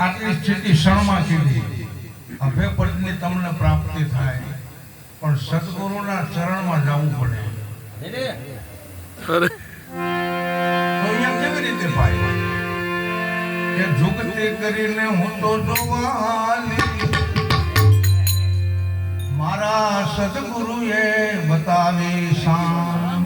આટલી સ્થિતિ ક્ષણમાં કીધી હવે પદની તમને પ્રાપ્તિ થાય પણ સદગુરુના ચરણમાં જવું પડે. તો અહીંયા કેવી રીતે ભાઈ કે જુગતી કરીને હું તો જોવાની મારા સદગુરુએ બતાવી શાન.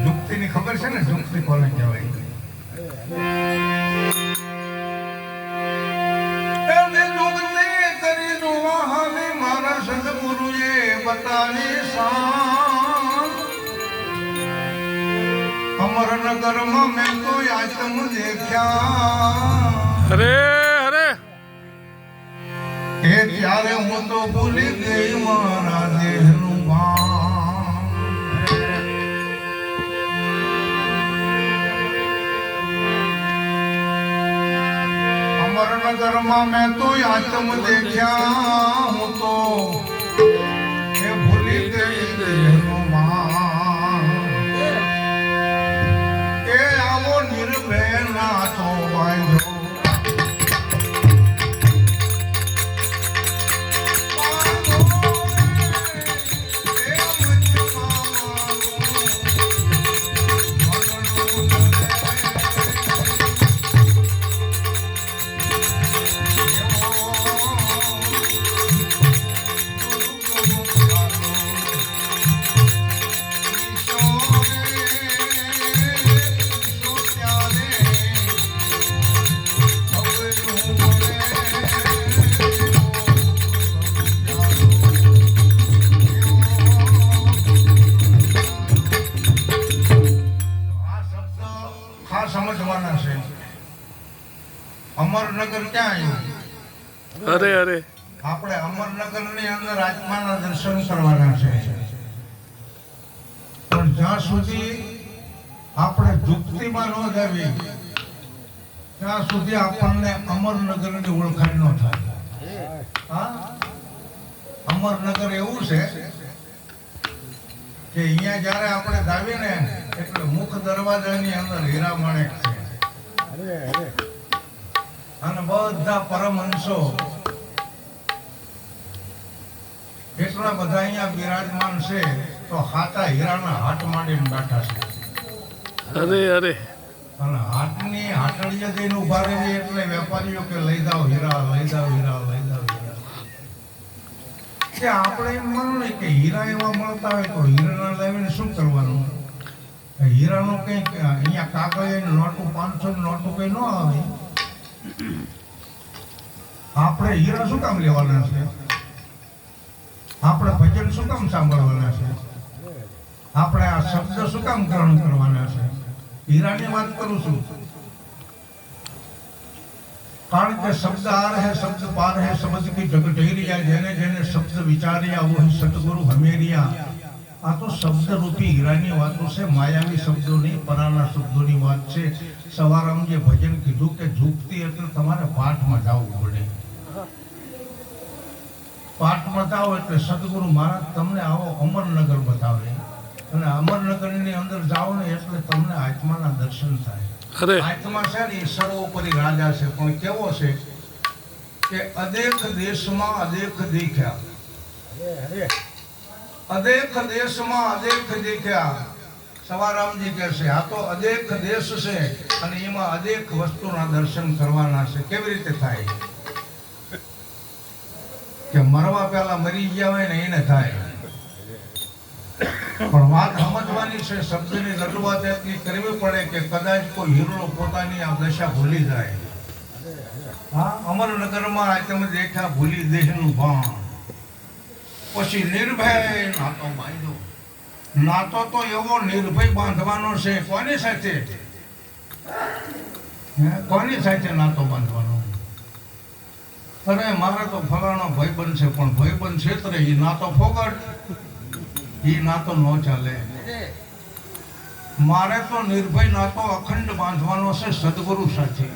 જુક્તિની ખબર છે ને, જુક્તિ કોને કહેવાય? મારા સદગુરુએ બતાવી શાન. અમરનગરમાં મેં તો આચમ દેખ્યા. અરે અરે એ ત્યારે હું તો ભૂલી ગઈ મારા દેહનું ભાન. અમરનગરમાં મેં તો આચમ દેખ્યા. હું તો એ ભૂલી ગઈ દેહનું ભાન. એ આવો નિર્ભય નાથો બાંધો. સમજવાના છે. અમરનગર ક્યાં આવ્યું? અરે અરે આપણે અમરનગર ની અંદર આત્માના દર્શન કરવાના છે. પણ જ્યાં સુધી આપણે જુક્તિમાં ન જાવી ત્યાં સુધી આપણને અમરનગર ની ઓળખાણ ન થાય. અમરનગર એવું છે કે અહીંયા જયારે આપણે જાવી ને એટલે મુખ દરવાજાની અંદર હીરા માણેક છે અને બધા પરમહંસો એટલા બધા અહીંયા બિરાજમાન છે તો હાટા હીરાના હાટ માંડીને બેઠા છે. અરે અરે અને હાટની હાટડીએ જઈને ઉભા રહી એટલે વેપારીઓ કે લઈ જાઓ હીરા, લઈ જાઓ હીરા, લઈ જાઓ હીરા. કે આપણે એમ માનો કે હીરા એવા મળતા હોય તો હીરા લાવીને શું કરવાનું? હીરાનું કંઈક અહીંયા કાગળિયાની નોટું 500 નોટું કંઈ ન આવે. આપણે હીરા શું કામ લેવાના છે? આપણે ભજન શું કામ સાંભળવાના છે? આપણે આ શબ્દ શું કામ ગ્રહણ કરવાના છે? હીરાની વાત કરું છું. કારણ કે શબ્દ આર હે શબ્દ પાર હે સમજ કી જગ ઢેરિયા. જેને જેને શબ્દ વિચાર્યા वो સતગુરુ હમેરિયા. આ તો શબ્દ રૂપી હીરાની વાતો છે, માયાવી શબ્દોની, પરાના શબ્દોની વાત છે. સવારામજીએ ભજન કીધું કે ઝૂકતી એટલે તમારે પાઠમાં જવું પડે. પાઠમાં જાઓ એટલે સદગુરુ મહારાજ તમને આવો અમરનગર બતાવે અને અમરનગરની અંદર જાઓ ને એટલે તમને આત્માના દર્શન થાય. આત્મા છે ને એ સર્વોપરી રાજા છે, પણ કેવો છે કે અદેખ દેશમાં અદેખ દેખ્યા. અદેખ દેશમાં અદેખ દેખ્યા. સવારામજી કહે છે આ તો અદેખ દેશ છે અને એમાં અદેખ વસ્તુના દર્શન કરવાના છે. કેવી રીતે થાય? કે મરવા પહેલા મરી ગયા હોય ને એને થાય. પણ વાત સમજવાની છે, શબ્દની રજૂઆત એટલી કરવી પડે કે કદાચ કોઈ હીરો પોતાની આ દશા ભૂલી જાય. હા, અમરનગરમાં આ તમે દેખ્યા ભૂલી દેહનું ભાન, પછી નિર્ભય નાતો બાંધ્યો. નાતો તો એવો નિર્ભય બાંધવાનો છે. કોની સાથે? કોની સાથે નાતો બાંધવાનો? અરે મારે તો ફલાણો ભાઈબંધ છે, પણ ભાઈબંધ ક્ષેત્રે એ નાતો ફોગટ, એ નાતો ન ચાલે. મારે તો નિર્ભય નાતો અખંડ બાંધવાનો છે સદગુરુ સાથે.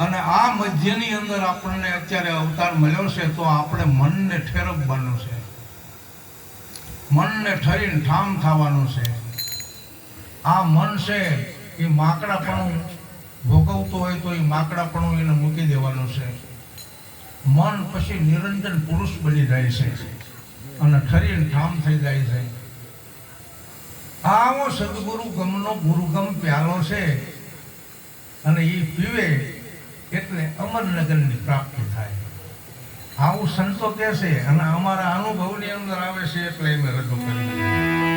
અને આ મધ્યની અંદર આપણને અત્યારે અવતાર મળ્યો છે, તો આપણે મનને ઠેરવવાનું છે, મનને ઠરીને ઠામ થવાનું છે. આ મન છે એ માકડાપણું ભોગવતું હોય તો એ માકડાપણું એને મૂકી દેવાનું છે. મન પછી નિરંજન પુરુષ બની જાય છે અને ઠરીને ઠામ થઈ જાય છે. આવો સદગુરુ ગમનો ગુરુગમ પ્યાલો છે અને એ પીવે એટલે અમરનગરની પ્રાપ્તિ થાય. આવું સંતો કહે છે અને અમારા અનુભવની અંદર આવે છે એટલે અમે રજૂ કરીએ.